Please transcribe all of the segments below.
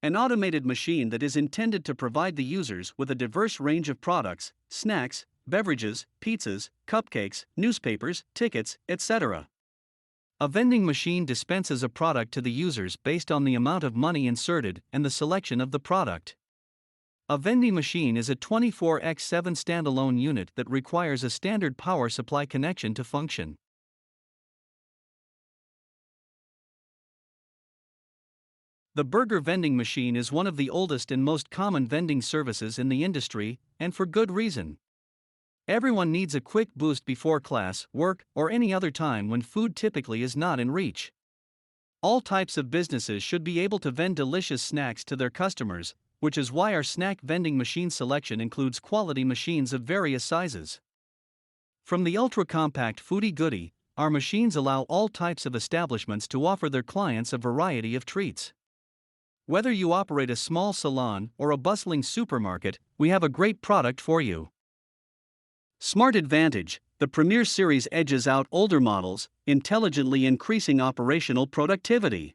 An automated machine that is intended to provide the users with a diverse range of products, snacks, beverages, pizzas, cupcakes, newspapers, tickets, etc. A vending machine dispenses a product to the users based on the amount of money inserted and the selection of the product. A vending machine is a 24x7 standalone unit that requires a standard power supply connection to function. The burger vending machine is one of the oldest and most common vending services in the industry, and for good reason. Everyone needs a quick boost before class, work, or any other time when food typically is not in reach. All types of businesses should be able to vend delicious snacks to their customers, which is why our snack vending machine selection includes quality machines of various sizes. From the ultra-compact Foodie Goodie, our machines allow all types of establishments to offer their clients a variety of treats. Whether you operate a small salon or a bustling supermarket, we have a great product for you. Smart Advantage, the Premier Series edges out older models, intelligently increasing operational productivity.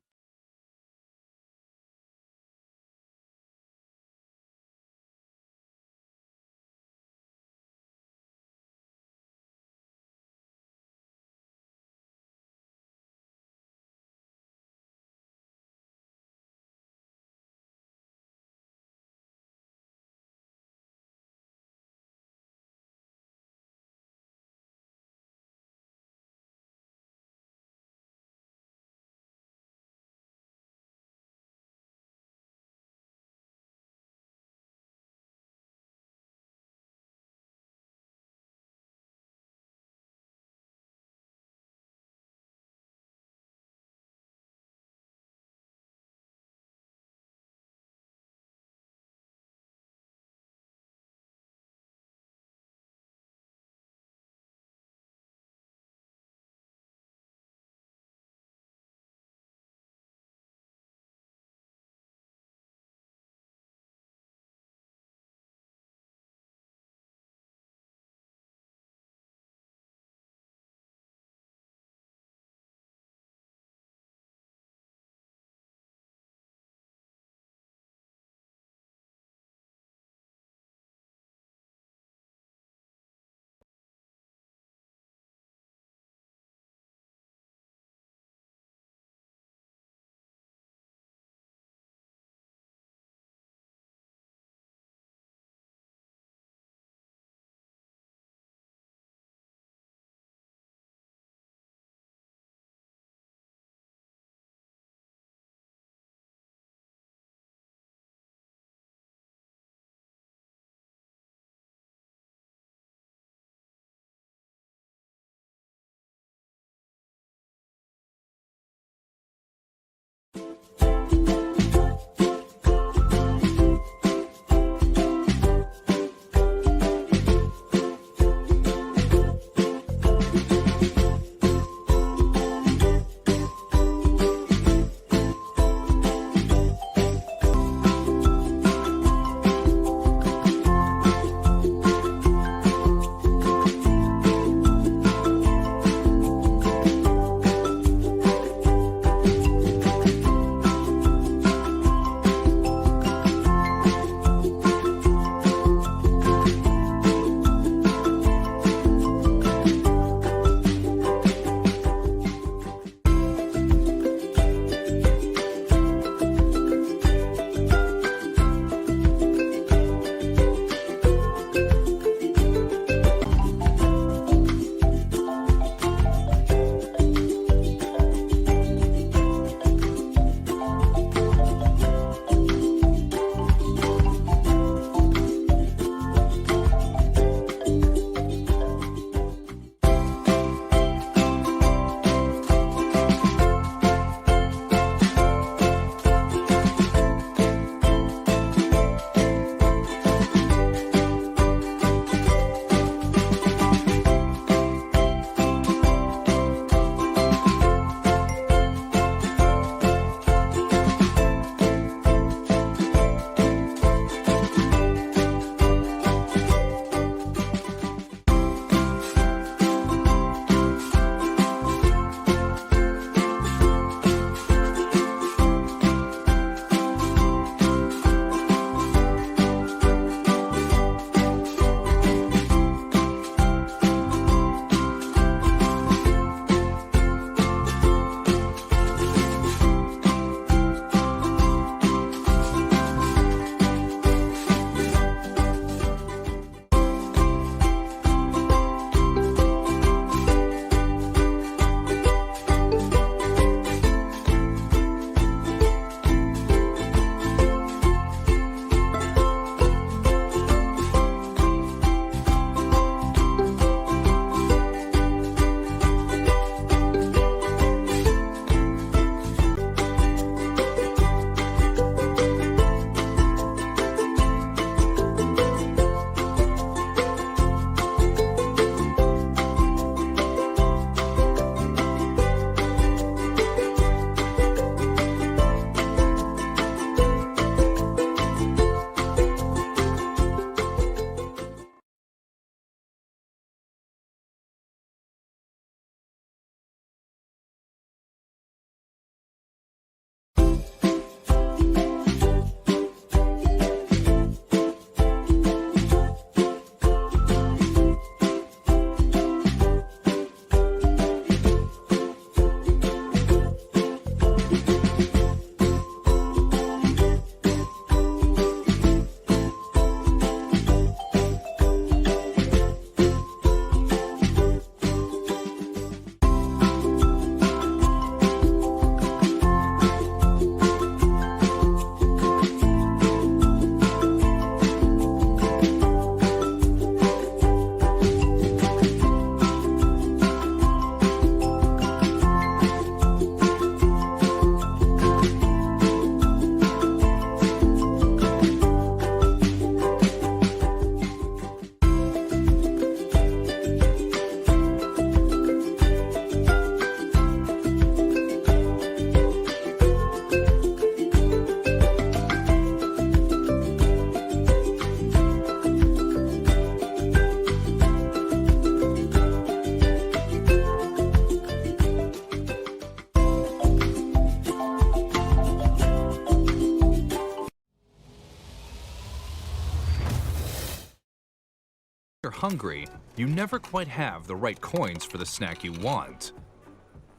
you're hungry, you never quite have the right coins for the snack you want.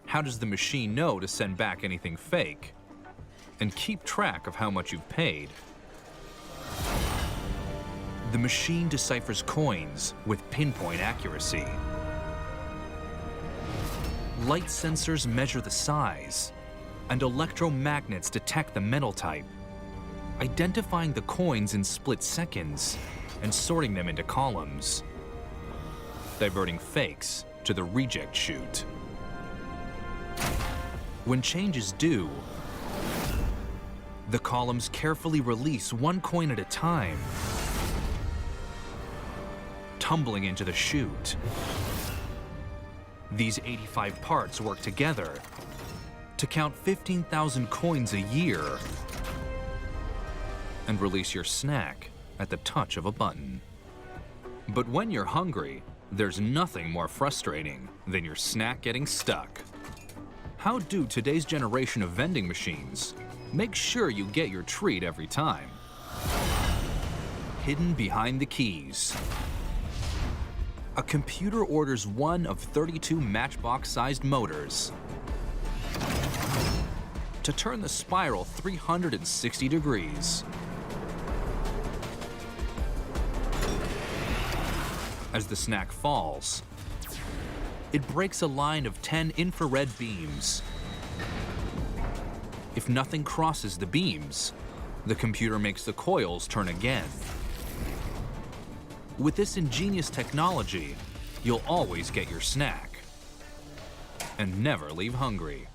How does the machine know to send back anything fake? And keep track of how much you've paid? The machine deciphers coins with pinpoint accuracy. Light sensors measure the size, and electromagnets detect the metal type, identifying the coins in split seconds and sorting them into columns, diverting fakes to the reject chute. When change is due, the columns carefully release one coin at a time, tumbling into the chute. These 85 parts work together to count 15,000 coins a year and release your snack at the touch of a button. But when you're hungry, there's nothing more frustrating than your snack getting stuck. How do today's generation of vending machines make sure you get your treat every time? Hidden behind the keys. A computer orders one of 32 matchbox-sized motors to turn the spiral 360 degrees. As the snack falls, it breaks a line of 10 infrared beams. If nothing crosses the beams, the computer makes the coils turn again. With this ingenious technology, you'll always get your snack and never leave hungry.